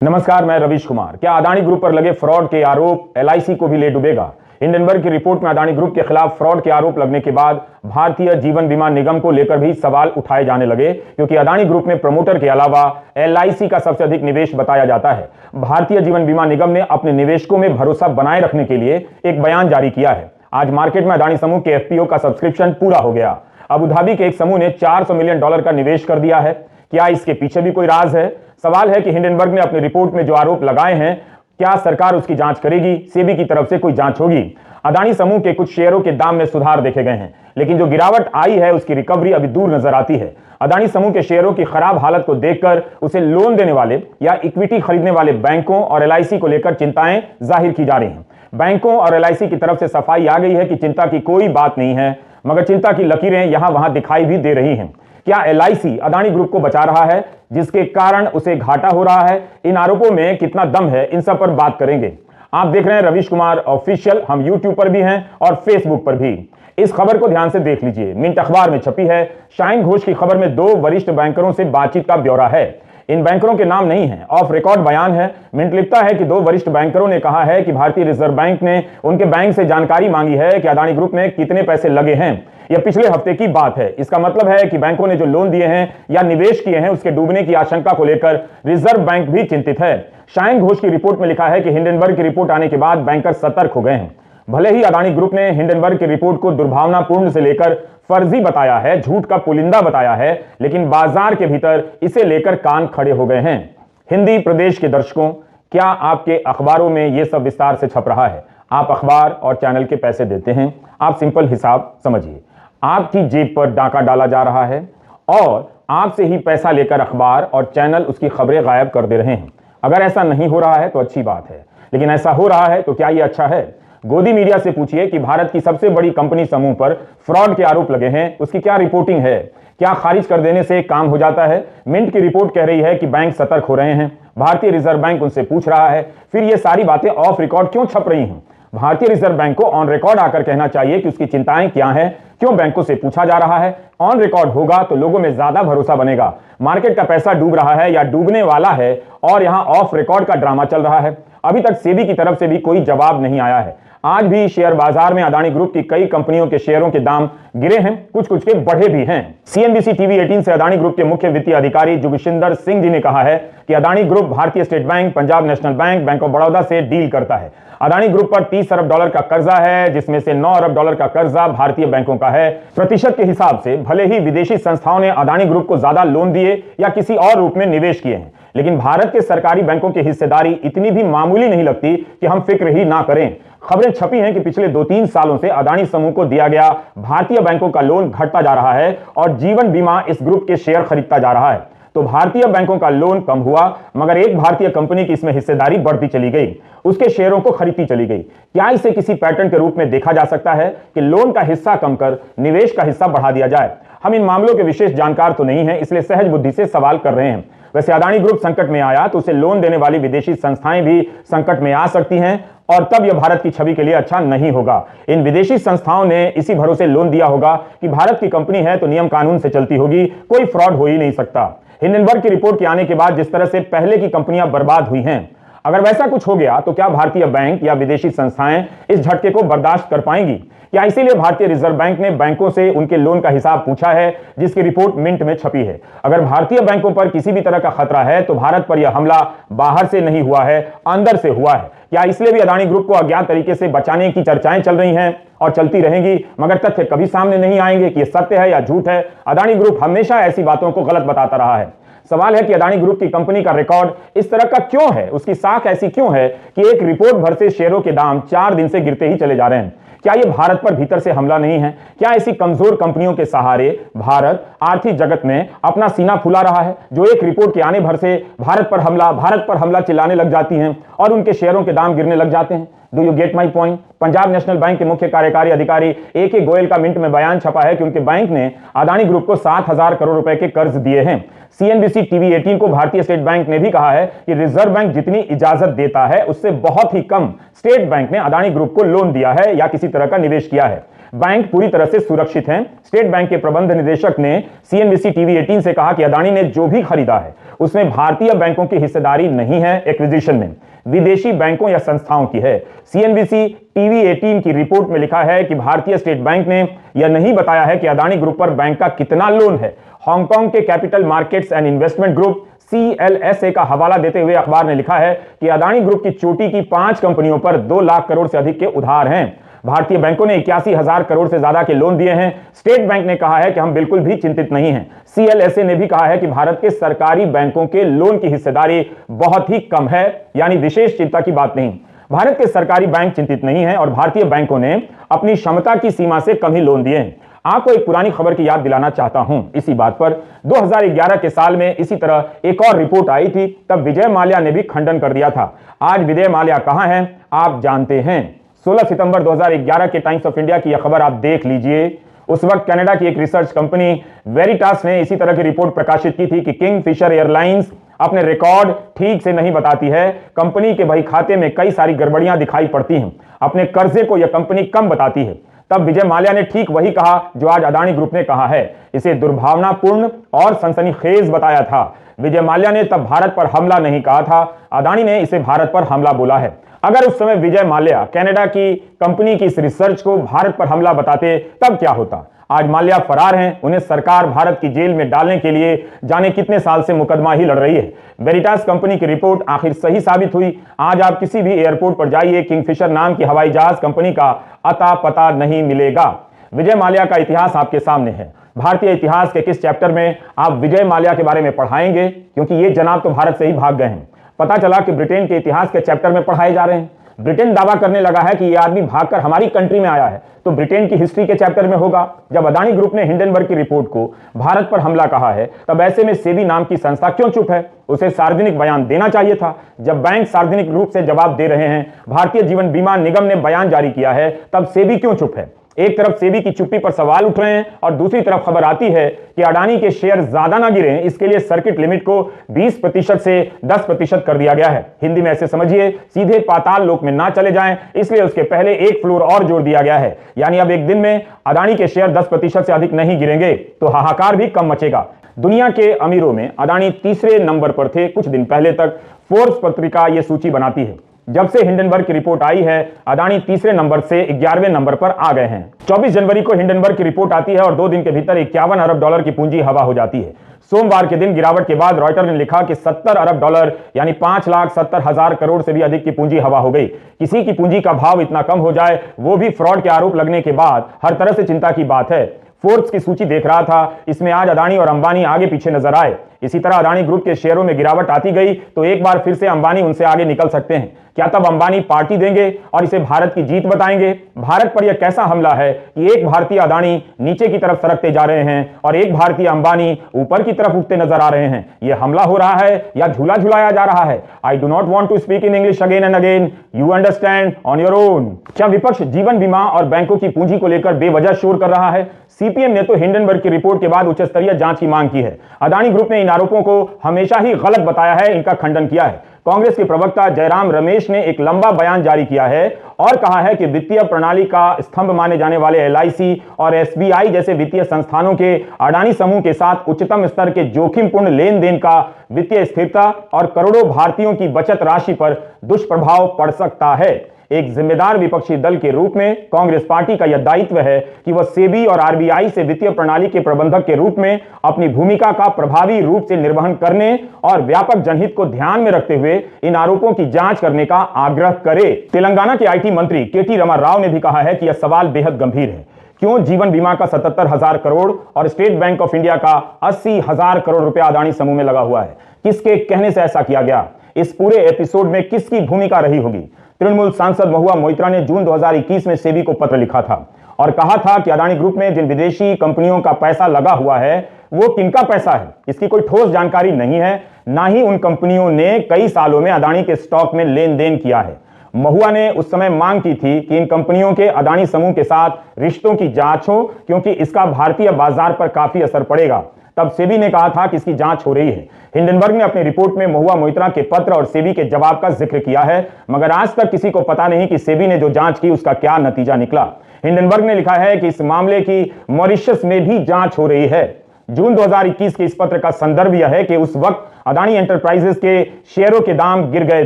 नमस्कार, मैं रवीश कुमार। क्या अदानी ग्रुप पर लगे फ्रॉड के आरोप एलआईसी को भी ले डूबेगा? हिंडनबर्ग की रिपोर्ट में अदानी ग्रुप के खिलाफ फ्रॉड के आरोप लगने के बाद भारतीय जीवन बीमा निगम को लेकर भी सवाल उठाए जाने लगे, क्योंकि अदानी ग्रुप में प्रमोटर के अलावा एलआईसी का सबसे अधिक निवेश बताया जाता है। भारतीय जीवन बीमा निगम ने अपने निवेशकों में भरोसा बनाए रखने के लिए एक बयान जारी किया है। आज मार्केट में अदानी समूह के एफपीओ का सब्सक्रिप्शन पूरा हो गया। अबू धाबी के एक समूह ने $400 मिलियन का निवेश कर दिया है। क्या इसके पीछे भी कोई राज है? सवाल है कि हिंडनबर्ग ने अपनी रिपोर्ट में जो आरोप लगाए हैं, क्या सरकार उसकी जांच करेगी? सेबी की तरफ से कोई जांच होगी? अदानी समूह के कुछ शेयरों के दाम में सुधार देखे गए हैं, लेकिन जो गिरावट आई है उसकी रिकवरी अभी दूर नजर आती है। अदानी समूह के शेयरों की खराब हालत को देखकर उसे लोन देने वाले या इक्विटी खरीदने वाले बैंकों और एलआईसी को लेकर चिंताएं जाहिर की जा रही हैं। बैंकों और एलआईसी की तरफ से सफाई आ गई है कि चिंता की कोई बात नहीं है, मगर चिंता की लकीरें यहां वहां दिखाई भी दे रही हैं। क्या एलआईसी अदानी ग्रुप को बचा रहा है, जिसके कारण उसे घाटा हो रहा है? इन आरोपों में कितना दम है, इन सब पर बात करेंगे। आप देख रहे हैं रवीश कुमार ऑफिशियल। हम यूट्यूब पर भी हैं और फेसबुक पर भी। इस खबर को ध्यान से देख लीजिए। मिंट अखबार में छपी है। शाहीन घोष की खबर में 2 वरिष्ठ बैंकरों से बातचीत का ब्यौरा है। इन बैंकरों के नाम नहीं है, ऑफ रिकॉर्ड बयान है। मिंट लिखता है कि 2 वरिष्ठ बैंकरों ने कहा है कि भारतीय रिजर्व बैंक ने उनके बैंक से जानकारी मांगी है कि अदानी ग्रुप में कितने पैसे लगे हैं। यह पिछले हफ्ते की बात है। इसका मतलब है कि बैंकों ने जो लोन दिए हैं या निवेश किए हैं, उसके डूबने की आशंका को लेकर रिजर्व बैंक भी चिंतित है। शाहीन घोष की रिपोर्ट में लिखा है कि हिंडनबर्ग की रिपोर्ट आने के बाद बैंकर सतर्क हो गए हैं। भले ही अदानी ग्रुप ने हिंडनबर्ग की रिपोर्ट को दुर्भावनापूर्ण से लेकर फर्जी बताया है, झूठ का पुलिंदा बताया है, लेकिन बाजार के भीतर इसे लेकर कान खड़े हो गए हैं। हिंदी प्रदेश के दर्शकों, क्या आपके अखबारों में यह सब विस्तार से छप रहा है? आप अखबार और चैनल के पैसे देते हैं। आप सिंपल हिसाब समझिए, आपकी जेब पर डाका डाला जा रहा है और आपसे ही पैसा लेकर अखबार और चैनल उसकी खबरें गायब कर दे रहे हैं। अगर ऐसा नहीं हो रहा है तो अच्छी बात है, लेकिन ऐसा हो रहा है तो क्या यह अच्छा है? गोदी मीडिया से पूछिए कि भारत की सबसे बड़ी कंपनी समूह पर फ्रॉड के आरोप लगे हैं, उसकी क्या रिपोर्टिंग है? क्या खारिज कर देने से काम हो जाता है? मिंट की रिपोर्ट कह रही है कि बैंक सतर्क हो रहे हैं। भारतीय रिजर्व बैंक उनसे पूछ रहा है। फिर ये सारी बातें ऑफ रिकॉर्ड क्यों छप रही हैं? भारतीय रिजर्व बैंक को ऑन रिकॉर्ड आकर कहना चाहिए कि उसकी चिंताएं क्या हैं, क्यों बैंकों से पूछा जा रहा है। ऑन रिकॉर्ड होगा तो लोगों में ज्यादा भरोसा बनेगा। मार्केट का पैसा डूब रहा है या डूबने वाला है और यहां ऑफ रिकॉर्ड का ड्रामा चल रहा है। अभी तक सेबी की तरफ से भी कोई जवाब नहीं आया है। आज भी शेयर बाजार में अदानी ग्रुप की कई कंपनियों के शेयरों के दाम गिरे हैं, कुछ कुछ के बढ़े भी हैं। सीएनबीसी टीवी 18 से अदानी ग्रुप के मुख्य वित्तीय अधिकारी जुगशिंदर सिंह जी ने कहा है कि अदानी ग्रुप भारतीय state bank, Punjab national bank, bank of Baroda से डील करता है। अदानी ग्रुप पर $30 अरब का कर्जा है, जिसमें से $9 अरब का कर्जा भारतीय बैंकों का है। प्रतिशत के हिसाब से भले ही विदेशी संस्थाओं ने अदानी ग्रुप को ज्यादा लोन दिए या किसी और रूप में निवेश किए हैं, लेकिन भारत के सरकारी बैंकों की हिस्सेदारी इतनी भी मामूली नहीं लगती कि हम फिक्र ही ना करें। खबरें छपी हैं कि पिछले 2-3 सालों से अदानी समूह को दिया गया भारतीय बैंकों का लोन घटता जा रहा है और जीवन बीमा इस ग्रुप के शेयर खरीदता जा रहा है। तो भारतीय बैंकों का लोन कम हुआ, मगर एक भारतीय कंपनी की इसमें हिस्सेदारी बढ़ती चली गई, उसके शेयरों को खरीदती चली गई। क्या इसे किसी पैटर्न के रूप में देखा जा सकता है कि लोन का हिस्सा कम कर निवेश का हिस्सा बढ़ा दिया जाए? हम इन मामलों के विशेष जानकार तो नहीं है, इसलिए सहज बुद्धि से सवाल कर रहे हैं। वैसे अदानी ग्रुप संकट में आया तो उसे लोन देने वाली विदेशी संस्थाएं भी संकट में आ सकती हैं और तब यह भारत की छवि के लिए अच्छा नहीं होगा। इन विदेशी संस्थाओं ने इसी भरोसे लोन दिया होगा कि भारत की कंपनी है तो नियम कानून से चलती होगी, कोई फ्रॉड हो ही नहीं सकता। हिंडनबर्ग की रिपोर्ट के आने के बाद जिस तरह से पहले की कंपनियां बर्बाद हुई हैं, अगर वैसा कुछ हो गया तो क्या भारतीय बैंक या विदेशी संस्थाएं इस झटके को बर्दाश्त कर पाएंगी? क्या इसीलिए भारतीय रिजर्व बैंक ने बैंकों से उनके लोन का हिसाब पूछा है, जिसकी रिपोर्ट मिंट में छपी है? अगर भारतीय बैंकों पर किसी भी तरह का खतरा है तो भारत पर यह हमला बाहर से नहीं हुआ है, अंदर से हुआ है। क्या इसलिए भी अदानी ग्रुप को अज्ञात तरीके से बचाने की चर्चाएं चल रही हैं और चलती रहेंगी, मगर तथ्य कभी सामने नहीं आएंगे कि यह सत्य है या झूठ है? अदानी ग्रुप हमेशा ऐसी बातों को गलत बताता रहा है। सवाल है कि अदानी ग्रुप की कंपनी का रिकॉर्ड इस तरह का क्यों है, उसकी साख ऐसी क्यों है कि एक रिपोर्ट भर से शेयरों के दाम 4 दिन से गिरते ही चले जा रहे हैं? क्या यह भारत पर भीतर से हमला नहीं है? क्या ऐसी कमजोर कंपनियों के सहारे भारत आर्थिक जगत में अपना सीना फुला रहा है, जो एक रिपोर्ट के आने भर से भारत पर हमला चिल्लाने लग जाती हैं और उनके शेयरों के दाम गिरने लग जाते हैं? Do you get my point? Punjab national bank के मुख्य कार्यकारी अधिकारी AK गोयल का मिंट में बयान छपा है कि उनके बैंक ने अदानी ग्रुप को 7,000 करोड़ रुपए के कर्ज दिए हैं। CNBC TV 18 को भारतीय स्टेट बैंक ने भी कहा है कि रिजर्व बैंक जितनी इजाजत देता है उससे बहुत ही कम स्टेट बैंक ने अदानी ग्रुप को लोन दिया है या किसी तरह का निवेश किया है। बैंक पूरी तरह से सुरक्षित हैं। स्टेट बैंक के प्रबंध निदेशक ने CNBC TV 18 से कहा कि अदानी ने जो भी खरीदा है उसमें भारतीय बैंकों की हिस्सेदारी नहीं है, एक्विजिशन में विदेशी बैंकों या संस्थाओं की है। CNBC TV 18 की रिपोर्ट में लिखा है कि भारतीय स्टेट बैंक ने यह नहीं बताया है कि अदानी ग्रुप पर बैंक का कितना लोन है। हांगकांग के capital markets and investment group CLSA का हवाला देते हुए अखबार ने लिखा है कि अदानी ग्रुप की चोटी की 5 कंपनियों पर 2 लाख करोड़ से अधिक के उधार हैं। भारतीय बैंकों ने 81,000 करोड़ से ज्यादा के लोन दिए हैं। स्टेट बैंक ने कहा है कि हम बिल्कुल भी चिंतित नहीं हैं। CLSA ने भी कहा है कि भारत के सरकारी बैंकों के लोन की हिस्सेदारी बहुत ही कम है, यानी विशेष चिंता की बात नहीं। भारत के सरकारी बैंक चिंतित नहीं है और भारतीय बैंकों ने अपनी क्षमता की सीमा से कम ही लोन दिए हैं। आपको एक पुरानी खबर की याद दिलाना चाहता हूं इसी बात पर। 2011 के साल में इसी तरह एक और रिपोर्ट आई थी, तब विजय माल्या ने भी खंडन कर दिया था। आज विजय माल्या कहां हैं आप जानते हैं। 16 सितंबर 2011 के टाइम्स ऑफ इंडिया की यह खबर आप देख लीजिए। उस वक्त कनाडा की एक रिसर्च कंपनी वेरिटास ने इसी तरह की रिपोर्ट प्रकाशित की थी कि किंगफिशर एयरलाइंस अपने रिकॉर्ड ठीक से नहीं बताती है। कंपनी के बही खाते में कई सारी गड़बड़ियां दिखाई पड़ती हैं। अपने कर्जे को यह कंपनी कम बताती है। तब विजय माल्या ने ठीक वही कहा जो आज अदानी ग्रुप ने कहा है। इसे दुर्भावनापूर्ण और सनसनीखेज बताया था। विजय माल्या ने तब भारत पर हमला नहीं कहा था, अदानी ने इसे भारत पर हमला बोला है। अगर उस समय विजय माल्या कनाडा की कंपनी की इस रिसर्च को भारत पर हमला बताते तब क्या होता। आज माल्या फरार हैं, उन्हें सरकार भारत की जेल में डालने के लिए जाने कितने साल से मुकदमा ही लड़ रही है। वेरिटास कंपनी की रिपोर्ट आखिर सही साबित हुई। आज आप किसी भी एयरपोर्ट पर जाइए, किंगफिशर नाम की हवाई जहाज कंपनी का अता पता नहीं मिलेगा। विजय माल्या का इतिहास आपके सामने है। भारतीय इतिहास के किस चैप्टर में आप विजय माल्या के बारे में पढ़ाएंगे, क्योंकि ये जनाब तो भारत से ही भाग गए हैं। पता चला कि ब्रिटेन के इतिहास के चैप्टर में पढ़ाए जा रहे हैं। ब्रिटेन दावा करने लगा है कि यह आदमी भागकर हमारी कंट्री में आया है, तो ब्रिटेन की हिस्ट्री के चैप्टर में होगा। जब अदानी ग्रुप ने हिंडनबर्ग की रिपोर्ट को भारत पर हमला कहा है, तब ऐसे में सेबी नाम की संस्था क्यों चुप है? उसे सार्वजनिक बयान देना चाहिए था। जब बैंक सार्वजनिक रूप से जवाब दे रहे हैं, भारतीय जीवन बीमा निगम ने बयान जारी किया है, तब सेबी क्यों चुप है? एक तरफ सेबी की चुप्पी पर सवाल उठ रहे हैं और दूसरी तरफ खबर आती है कि अडानी के शेयर ज्यादा ना गिरें, इसके लिए सर्किट लिमिट को 20% से 10% कर दिया गया है। हिंदी में ऐसे समझिए, सीधे पाताल लोक में ना चले जाएं, इसलिए उसके पहले एक फ्लोर और जोड़ दिया गया है। यानी अब एक दिन में अडानी के शेयर 10% से अधिक नहीं गिरेंगे तो हाहाकार भी कम मचेगा। दुनिया के अमीरों में अडानी तीसरे नंबर पर थे। कुछ दिन पहले तक फोर्ब्स पत्रिका यह सूची बनाती है। जब से हिंडनबर्ग की रिपोर्ट आई है, अडानी तीसरे नंबर से 11वें नंबर पर आ गए हैं। 24 जनवरी को हिंडनबर्ग की रिपोर्ट आती है और 2 दिन के भीतर 51 अरब डॉलर की पूंजी हवा हो जाती है। सोमवार के दिन गिरावट के बाद रॉयटर ने लिखा कि 70 अरब डॉलर यानी 5,70,000 करोड़ से भी अधिक की पूंजी हवा हो गई। किसी की पूंजी का भाव इतना कम हो जाए, वो भी फ्रॉड के आरोप लगने के बाद, हर तरह से चिंता की बात है। फोर्ब्स की सूची देख रहा था, इसमें आज अडानी और अंबानी आगे पीछे नजर आए। इसी तरह अडानी ग्रुप के शेयरों में गिरावट आती गई तो एक बार फिर से अंबानी उनसे आगे निकल सकते हैं। क्या तब अंबानी पार्टी देंगे और इसे भारत की जीत बताएंगे? भारत पर यह कैसा हमला है कि एक भारतीय अडानी नीचे की तरफ सरकते जा रहे हैं और एक भारतीय अंबानी ऊपर की तरफ उठते नजर आ रहे हैं? यह हमला हो रहा है या झूला झुलाया जा रहा है? I do not want to speak in English again and again, you understand on your own. क्या विपक्ष जीवन बीमा और बैंकों की पूंजी को लेकर बेवजह शोर कर रहा है? सीपीएम ने तो हिंडनबर्ग की रिपोर्ट के बाद उच्च स्तरीय जांच की मांग की है। अडानी ग्रुप ने इन आरोपों को हमेशा ही गलत बताया है, इनका खंडन किया है। कांग्रेस के प्रवक्ता जयराम रमेश ने एक लंबा बयान जारी किया है और कहा है कि वित्तीय प्रणाली का स्तंभ माने जाने वाले LIC और SBI जैसे वित्तीय संस्थानों के अडानी समूह के साथ उच्चतम स्तर के जोखिमपूर्ण लेन देन का वित्तीय स्थिरता और करोड़ों भारतीयों की बचत राशि पर दुष्प्रभाव पड़ सकता है। एक जिम्मेदार विपक्षी दल के रूप में कांग्रेस पार्टी का यह दायित्व है कि वह सेबी और RBI से वित्तीय प्रणाली के प्रबंधक के रूप में अपनी भूमिका का प्रभावी रूप से निर्वहन करने और व्यापक जनहित को ध्यान में रखते हुए इन आरोपों की जांच करने का आग्रह करे। तेलंगाना के IT मंत्री KT रामाराव ने भी कहा है कि यह सवाल बेहद गंभीर है। क्यों जीवन बीमा का 77,000 करोड़ और स्टेट बैंक ऑफ इंडिया का 80,000 करोड़ रुपया अडानी समूह में लगा हुआ है? किसके कहने से ऐसा किया गया? इस पूरे एपिसोड में किसकी भूमिका रही होगी? तृणमूल सांसद महुआ मोइत्रा ने जून 2021 में सेबी को पत्र लिखा था और कहा था कि अडानी ग्रुप में जिन विदेशी कंपनियों का पैसा लगा हुआ है वो किनका पैसा है, इसकी कोई ठोस जानकारी नहीं है। ना ही उन कंपनियों ने कई सालों में अडानी के स्टॉक में लेन देन किया है। महुआ ने उस समय मांग की थी कि इन कंपनियों के अदानी समूह के साथ रिश्तों की जांच हो, क्योंकि इसका भारतीय बाजार पर काफी असर पड़ेगा। तब सेबी ने कहा था कि इसकी जांच हो रही है। हिंडनबर्ग ने अपनी रिपोर्ट में महुआ मोइत्रा के पत्र और सेबी के जवाब का जिक्र किया है, मगर आज तक किसी को पता नहीं कि सेबी ने जो जांच की उसका क्या नतीजा निकला। हिंडनबर्ग ने लिखा है कि इस मामले की मॉरिशस में भी जांच हो रही है। जून 2021 के इस पत्र का संदर्भ यह है कि उस वक्त अदानी एंटरप्राइजेस के शेयरों के दाम गिर गए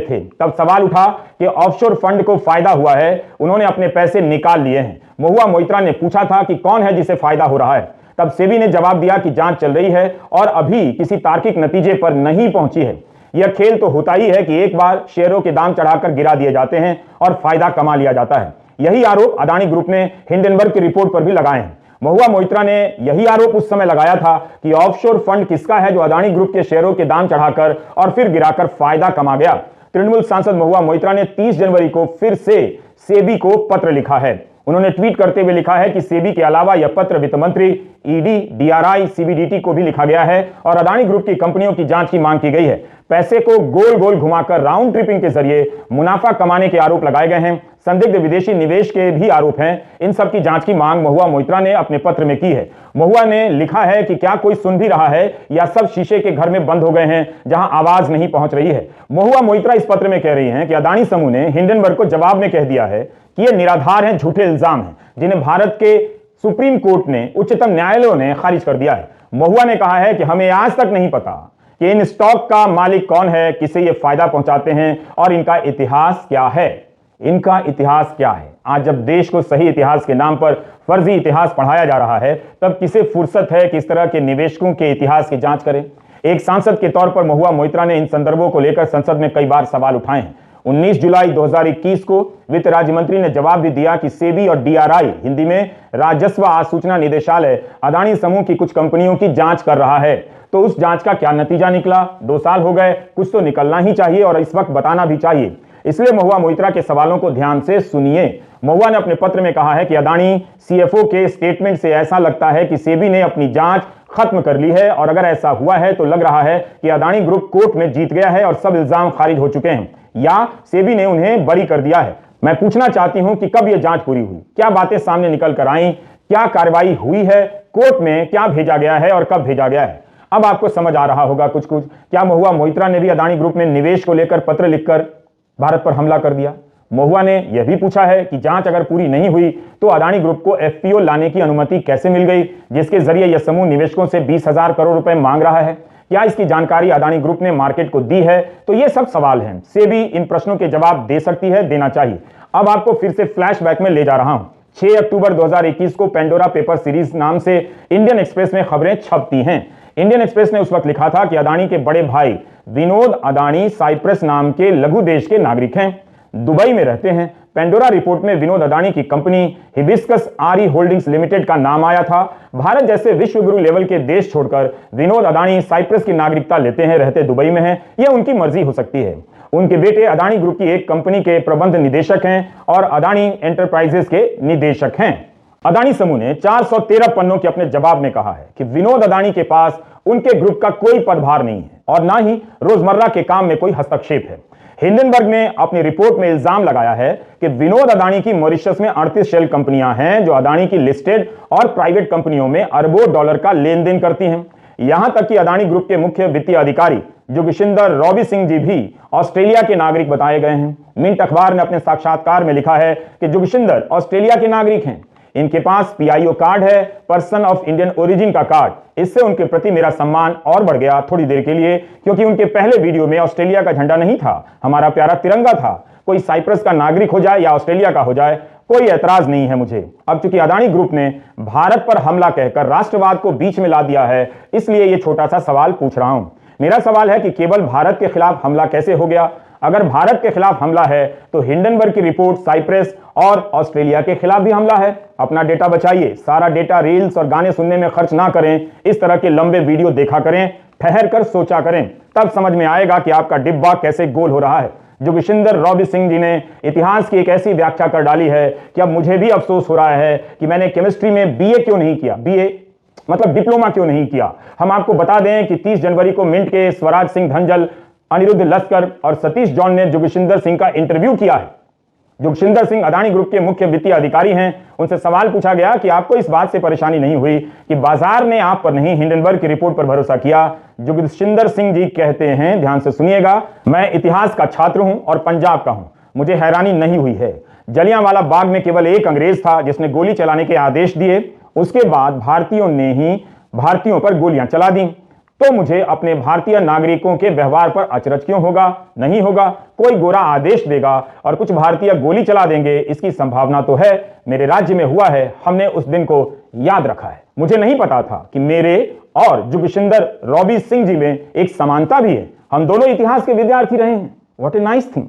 थे। तब सवाल उठा कि ऑफशोर फंड को फायदा हुआ है, उन्होंने अपने पैसे निकाल लिए हैं। महुआ मोइत्रा ने पूछा था कि कौन है जिसे फायदा हो रहा है। तब सेबी ने जवाब दिया कि जांच चल रही है और अभी किसी तार्किक नतीजे पर नहीं पहुंची है। यह खेल तो होता ही है कि एक बार शेयरों के दाम चढ़ाकर गिरा दिए जाते हैं और फायदा कमा लिया जाता है। यही आरोप अदानी ग्रुप ने हिंडनबर्ग की रिपोर्ट पर भी लगाए हैं। महुआ मोइत्रा ने यही आरोप उस समय लगाया था कि ऑफशोर फंड किसका है जो अदानी ग्रुप के शेयरों के दाम चढ़ाकर और फिर गिराकर फायदा कमा गया। तृणमूल सांसद महुआ मोइत्रा ने 30 जनवरी को फिर से सेबी को पत्र लिखा है। उन्होंने ट्वीट करते हुए लिखा है कि सेबी के अलावा यह पत्र वित्त मंत्री, ईडी, डीआरआई, सीबीडीटी को भी लिखा गया है और अदानी ग्रुप की कंपनियों की जांच की मांग की गई है। पैसे को गोल गोल घुमाकर राउंड ट्रिपिंग के जरिए मुनाफा कमाने के आरोप लगाए गए हैं। संदिग्ध विदेशी निवेश के भी आरोप हैं। इन सब की जांच की मांग महुआ मोइत्रा ने अपने पत्र में की है। महुआ ने लिखा है कि क्या कोई सुन भी रहा है या सब शीशे के घर में बंद हो गए हैं जहां आवाज नहीं पहुंच रही है। महुआ मोइत्रा इस पत्र में कह रही हैं कि अदानी समूह ने हिंडनबर्ग को जवाब में कह दिया है कि ये निराधार हैं, झूठे इल्जाम हैं, जिन्हें भारत के सुप्रीम कोर्ट ने, उच्चतम न्यायालय ने खारिज कर दिया है। महुआ ने कहा है कि हमें आज तक नहीं पता कि इन स्टॉक का मालिक कौन है, किसे ये फायदा पहुंचाते हैं और इनका इतिहास क्या है। इनका इतिहास क्या है? आज जब देश को सही इतिहास के नाम पर फर्जी इतिहास पढ़ाया जा रहा है, तब किसे फुर्सत है कि इस तरह के निवेशकों के इतिहास की जांच करें। एक सांसद के तौर पर महुआ मोइत्रा ने इन संदर्भों को लेकर संसद में कई बार सवाल उठाए हैं। 19 जुलाई 2021 को वित्त राज्य मंत्री ने जवाब भी दिया कि सेबी और डीआरआई, हिंदी में राजस्व आसूचना निदेशालय, अदानी समूह की कुछ कंपनियों की जांच कर रहा है। तो उस जांच का क्या नतीजा निकला? 2 साल हो गए, कुछ तो निकलना ही चाहिए और इस वक्त बताना भी चाहिए। इसलिए महुआ मोइत्रा के सवालों को ध्यान से सुनिए। महुआ ने अपने पत्र में कहा है कि अदानी सीएफओ के स्टेटमेंट से ऐसा लगता है कि सेबी ने अपनी जांच खत्म कर ली है और अगर ऐसा हुआ है तो लग रहा है कि अदानी ग्रुप कोर्ट में जीत गया है और सब इल्जाम खारिज हो चुके हैं या सेबी ने उन्हें बरी कर दिया है। मैं पूछना चाहती हूं कि कब यह जांच पूरी हुई, क्या बातें सामने निकल कर आई, क्या कार्रवाई हुई है, कोर्ट में क्या भेजा गया है और कब भेजा गया है। अब आपको समझ आ रहा होगा कुछ कुछ। क्या महुआ मोइत्रा ने भी अदानी ग्रुप में निवेश को लेकर पत्र लिखकर भारत पर हमला कर दिया? महुआ ने यह भी पूछा है कि जांच अगर पूरी नहीं हुई तो अदानी ग्रुप को एफपीओ लाने की अनुमति कैसे मिल गई, जिसके जरिए यह समूह निवेशकों से 20,000 करोड़ रुपए मांग रहा है। क्या इसकी जानकारी अदानी ग्रुप ने मार्केट को दी है? तो ये सब सवाल हैं। सेबी इन प्रश्नों के जवाब दे सकती है, देना चाहिए। अब आपको फिर से फ्लैशबैक में ले जा रहा हूं। 6 अक्टूबर 2021 को पेंडोरा पेपर सीरीज नाम से इंडियन एक्सप्रेस में खबरें छपती हैं। इंडियन एक्सप्रेस ने उस वक्त लिखा था कि अदानी के बड़े भाई विनोद अदानी साइप्रस नाम के लघु देश के नागरिक हैं, दुबई में रहते हैं। पेंडोरा रिपोर्ट में विनोद अदानी की कंपनी हिबिस्कस आरई होल्डिंग्स लिमिटेड का नाम आया था। भारत जैसे विश्वगुरु लेवल के देश छोड़कर विनोद अदानी साइप्रस की नागरिकता लेते हैं, रहते दुबई में हैं। यह उनकी मर्जी हो सकती है। उनके बेटे अदानी ग्रुप की एक कंपनी के प्रबंध निदेशक हैं और अदानी एंटरप्राइजेस के निदेशक हैं। अदानी समूह ने 413 पन्नों के अपने जवाब में कहा है कि विनोद अदानी के पास उनके ग्रुप का कोई पदभार नहीं है और ना ही रोजमर्रा के काम में कोई हस्तक्षेप है। हिंडनबर्ग ने अपनी रिपोर्ट में इल्जाम लगाया है कि विनोद अदानी की मॉरिशस में 38 शेल कंपनियां हैं जो अदानी की लिस्टेड और प्राइवेट कंपनियों में अरबों डॉलर का लेन देन करती हैं। यहां तक कि अदानी ग्रुप के मुख्य वित्तीय अधिकारी जोगिशिंदर रॉबी सिंह जी भी ऑस्ट्रेलिया के नागरिक बताए गए हैं। मिंट अखबार ने अपने साक्षात्कार में लिखा है कि जोगिशिंदर ऑस्ट्रेलिया के नागरिक हैं। इनके पास पीआईओ कार्ड है, पर्सन ऑफ इंडियन ओरिजिन का कार्ड। इससे उनके प्रति मेरा सम्मान और बढ़ गया थोड़ी देर के लिए, क्योंकि उनके पहले वीडियो में ऑस्ट्रेलिया का झंडा नहीं था, हमारा प्यारा तिरंगा था। कोई साइप्रस का नागरिक हो जाए या ऑस्ट्रेलिया का हो जाए, कोई ऐतराज नहीं है मुझे। अब चूंकि अदानी ग्रुप ने भारत पर हमला कहकर राष्ट्रवाद को बीच में ला दिया है, इसलिए यह छोटा सा सवाल पूछ रहा हूं। मेरा सवाल है कि केवल भारत के खिलाफ हमला कैसे हो गया? अगर भारत के खिलाफ हमला है तो हिंडनबर्ग की रिपोर्ट साइप्रस और ऑस्ट्रेलिया के खिलाफ भी हमला है। अपना डेटा बचाइए, सारा डेटा रील्स और गाने सुनने में खर्च ना करें, इस तरह के लंबे वीडियो देखा करें, ठहर कर सोचा करें, तब समझ में आएगा कि आपका डिब्बा कैसे गोल हो रहा है। जोगिशिंदर रॉबी सिंह जी ने इतिहास की एक ऐसी व्याख्या कर डाली है कि अब मुझे भी अफसोस हो रहा है कि मैंने केमिस्ट्री में बीए क्यों नहीं किया, बीए मतलब डिप्लोमा क्यों नहीं किया। हम आपको बता दें कि 30 जनवरी को मिंट के स्वराज सिंह धंजल, अनिरुद्ध लस्कर और सतीश जॉन ने जोगिशिंदर सिंह का इंटरव्यू किया है। जोगशिंदर सिंह अदानी ग्रुप के मुख्य वित्तीय अधिकारी हैं। उनसे सवाल पूछा गया कि आपको इस बात से परेशानी नहीं हुई कि बाजार ने आप पर नहीं हिंडनबर्ग की रिपोर्ट पर भरोसा किया। जोगशिंदर सिंह जी कहते हैं, ध्यान से सुनिएगा, मैं इतिहास का छात्र हूं और पंजाब का हूं, मुझे हैरानी नहीं हुई है। जलियांवाला बाग में केवल एक अंग्रेज था जिसने गोली चलाने के आदेश दिए, उसके बाद भारतीयों ने ही भारतीयों पर गोलियां चला दी। तो मुझे अपने भारतीय नागरिकों के व्यवहार पर अचरज क्यों होगा? नहीं होगा। कोई गोरा आदेश देगा और कुछ भारतीय गोली चला देंगे, इसकी संभावना तो है। मेरे राज्य में हुआ है, हमने उस दिन को याद रखा है। मुझे नहीं पता था कि मेरे और जोगशिंदर रॉबी सिंह जी में एक समानता भी है। हम दोनों इतिहास के विद्यार्थी रहे हैं। What a nice thing.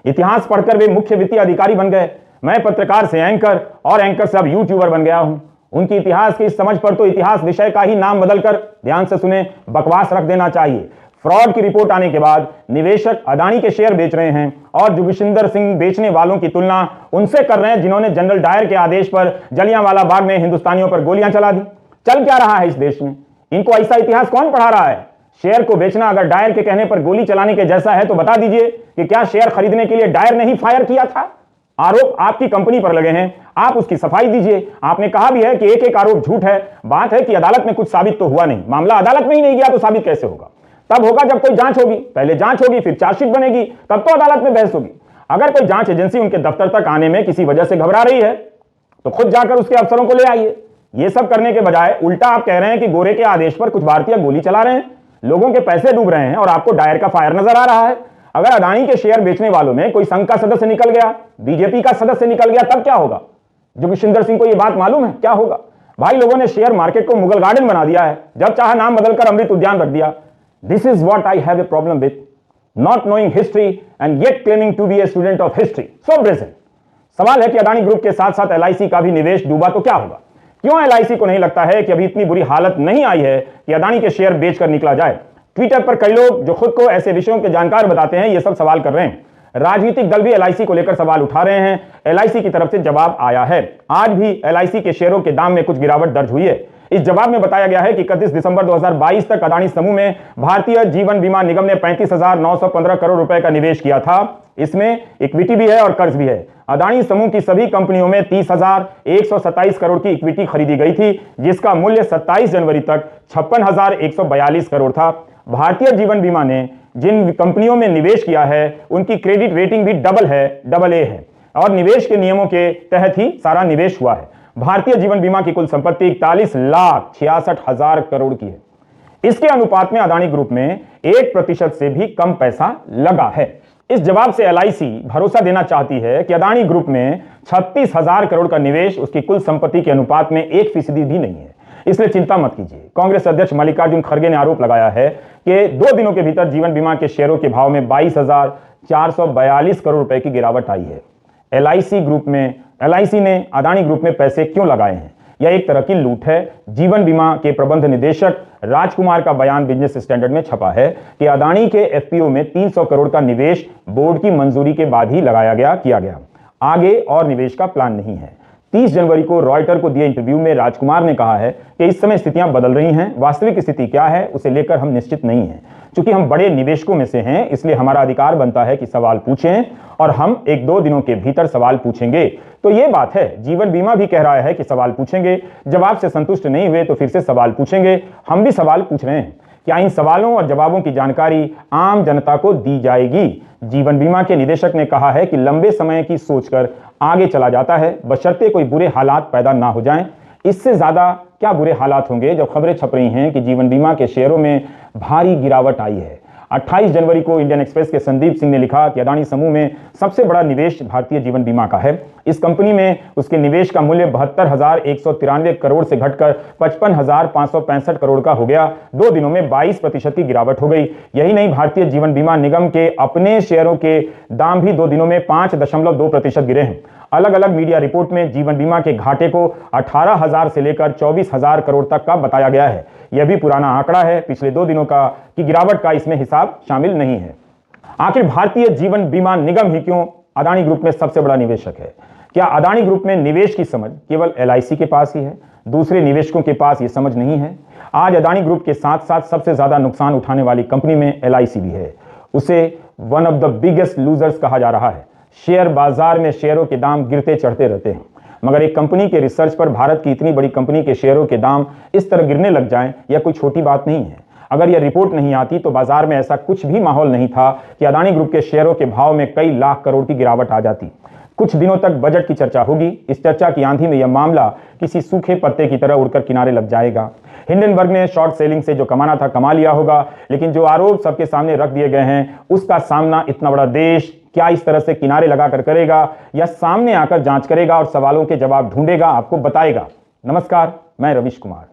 इतिहास पढ़कर वे मुख्य वित्तीय अधिकारी बन गए। मैं पत्रकार से एंकर और एंकर से अब यूट्यूबर बन गया हूं। उनकी इतिहास की समझ पर तो इतिहास विषय का ही नाम बदलकर, ध्यान से सुने, बकवास रख देना चाहिए। फ्रॉड की रिपोर्ट आने के बाद निवेशक अदानी के शेयर बेच रहे हैं और जोगशिंदर सिंह बेचने वालों की तुलना उनसे कर रहे हैं जिन्होंने जनरल डायर के आदेश पर जलियांवाला बाग में हिंदुस्तानियों पर गोलियां चला दी। चल क्या रहा है इस देश में? इनको ऐसा इतिहास कौन पढ़ा रहा है? शेयर को बेचना अगर डायर के कहने पर गोली चलाने के जैसा है तो बता दीजिए कि क्या शेयर खरीदने के लिए डायर ने ही फायर किया था? आरोप आपकी कंपनी पर लगे हैं, आप उसकी सफाई दीजिए। आपने कहा भी है कि एक एक आरोप झूठ है। बात है कि अदालत में कुछ साबित तो हुआ नहीं। मामला अदालत में ही नहीं गया तो साबित कैसे होगा? तब होगा जब कोई जांच होगी। पहले जांच होगी, फिर चार्जशीट बनेगी, तब तो अदालत में बहस होगी। अगर कोई जांच एजेंसी उनके दफ्तर तक आने में किसी वजह से घबरा रही है तो खुद जाकर उसके अफसरों को ले आइए। यह सब करने के बजाय उल्टा आप कह रहे हैं कि गोरे के आदेश पर कुछ भारतीय गोली चला रहे हैं, लोगों के पैसे डूब रहे हैं और आपको डायर का फायर नजर आ रहा है। अगर अदानी के शेयर बेचने वालों में कोई संघ का सदस्य निकल गया, बीजेपी का सदस्य निकल गया, तब क्या होगा? जोगशिंदर सिंह को यह बात मालूम है क्या होगा? भाई, लोगों ने शेयर मार्केट को मुगल गार्डन बना दिया है, जब चाहा नाम बदलकर अमृत उद्यान रख दिया। This is what I have a problem with, not knowing history and yet claiming to be a student of history. So brazen. सवाल है कि अदानी ग्रुप के साथ साथ एलआईसी का भी निवेश डूबा तो क्या होगा? क्यों एलआईसी को नहीं लगता है कि अभी इतनी बुरी हालत नहीं आई है कि अदानी के शेयर बेचकर निकला जाए? ट्विटर पर कई लोग जो खुद को ऐसे विषयों के जानकार बताते हैं, ये सब सवाल कर रहे हैं। राजनीतिक दल भी एलआईसी को लेकर सवाल उठा रहे हैं। एलआईसी की तरफ से जवाब आया है। आज भी एलआईसी के शेयरों के दाम में कुछ गिरावट दर्ज हुई है। इस जवाब में बताया गया है कि 31 दिसंबर 2022 तक अदानी समूह में भारतीय जीवन बीमा निगम ने 35,915 करोड़ रुपए का निवेश किया था। इसमें इक्विटी भी है और कर्ज भी है। अदानी समूह की सभी कंपनियों में 30,127 करोड़ की इक्विटी खरीदी गई थी, जिसका मूल्य 27 जनवरी तक 56,142 करोड़ था। भारतीय जीवन बीमा ने जिन कंपनियों में निवेश किया है उनकी क्रेडिट रेटिंग भी डबल है, AA है, और निवेश के नियमों के तहत ही सारा निवेश हुआ है। भारतीय जीवन बीमा की कुल संपत्ति 41,66,000 करोड़ की है। इसके अनुपात में अदानी ग्रुप में 1% से भी कम पैसा लगा है। इस जवाब से एलआईसी भरोसा देना चाहती है कि अदानी ग्रुप में 36,000 करोड़ का निवेश उसकी कुल संपत्ति के अनुपात में 1% भी नहीं है। इसलिए चिंता मत कीजिए। कांग्रेस अध्यक्ष मल्लिकार्जुन खड़गे ने आरोप लगाया है कि 2 दिनों के भीतर जीवन बीमा के शेयरों के भाव में 22,442 करोड़ रुपए की गिरावट आई है। एलआईसी ने अदानी ग्रुप में पैसे क्यों लगाए हैं? यह एक तरह की लूट है। जीवन बीमा के प्रबंध निदेशक राजकुमार का बयान बिजनेस स्टैंडर्ड में छपा है कि अदानी के एफपीओ में 300 करोड़ का निवेश बोर्ड की मंजूरी के बाद ही किया गया। आगे और निवेश का प्लान नहीं है। 30 जनवरी को रॉयटर को दिए इंटरव्यू में राजकुमार ने कहा है कि इस समय स्थितियां बदल रही हैं। वास्तविक स्थिति क्या है उसे लेकर हम निश्चित नहीं हैं। चूंकि हम बड़े निवेशकों में से हैं, इसलिए हमारा अधिकार बनता है कि सवाल पूछें, और हम 1-2 दिनों के भीतर सवाल पूछेंगे। तो यह बात है। जीवन बीमा भी कह रहा है कि सवाल पूछेंगे, जवाब से संतुष्ट नहीं हुए तो फिर से सवाल पूछेंगे। हम भी सवाल पूछ रहे हैं। क्या इन सवालों और जवाबों की जानकारी आम जनता को दी जाएगी? जीवन बीमा के निदेशक ने कहा है कि लंबे समय की सोचकर आगे चला जाता है, बशर्ते कोई बुरे हालात पैदा ना हो जाएं। इससे ज्यादा क्या बुरे हालात होंगे जब खबरें छप रही हैं कि जीवन बीमा के शेयरों में भारी गिरावट आई है। 28 जनवरी को इंडियन एक्सप्रेस के संदीप सिंह ने लिखा कि अदानी समूह में सबसे बड़ा निवेश भारतीय जीवन बीमा का है। इस कंपनी में उसके निवेश का मूल्य 72,193 करोड़ से घटकर 55,565 करोड़ का हो गया। 2 दिनों में 22% की गिरावट हो गई। यही नहीं, भारतीय जीवन बीमा निगम के अपने शेयरों के दाम भी 2 दिनों में 5.2% गिरे हैं। अलग अलग मीडिया रिपोर्ट में जीवन बीमा के घाटे को 18,000 से लेकर 24,000 करोड़ तक का बताया गया है। यह भी पुराना आंकड़ा है। पिछले 2 दिनों का की गिरावट का इसमें हिसाब शामिल नहीं है। आखिर भारतीय जीवन बीमा निगम ही क्यों अदानी ग्रुप में सबसे बड़ा निवेशक है? क्या अदानी ग्रुप में निवेश की समझ केवल एलआईसी के पास ही है? दूसरे निवेशकों के पास यह समझ नहीं है? आज अदानी ग्रुप के साथ साथ सबसे ज्यादा नुकसान उठाने वाली कंपनी में एलआईसी भी है। उसे one of the biggest losers कहा जा रहा है। शेयर बाजार में शेयरों के दाम गिरते चढ़ते रहते हैं, मगर एक कंपनी के रिसर्च पर भारत की इतनी बड़ी कंपनी के शेयरों के दाम इस तरह गिरने लग जाएं, यह कोई छोटी बात नहीं है। अगर यह रिपोर्ट नहीं आती तो बाजार में ऐसा कुछ भी माहौल नहीं था कि अदानी ग्रुप के शेयरों के भाव में कई लाख करोड़ की गिरावट आ जाती। कुछ दिनों तक बजट की चर्चा होगी। इस चर्चा की आंधी में यह मामला किसी सूखे पत्ते की तरह उड़कर किनारे लग जाएगा। हिंडनबर्ग ने शॉर्ट सेलिंग से जो कमाना था कमा लिया होगा, लेकिन जो आरोप सबके सामने रख दिए गए हैं उसका सामना इतना बड़ा देश क्या इस तरह से किनारे लगाकर करेगा, या सामने आकर जांच करेगा और सवालों के जवाब ढूंढेगा, आपको बताएगा। नमस्कार, मैं रवीश कुमार।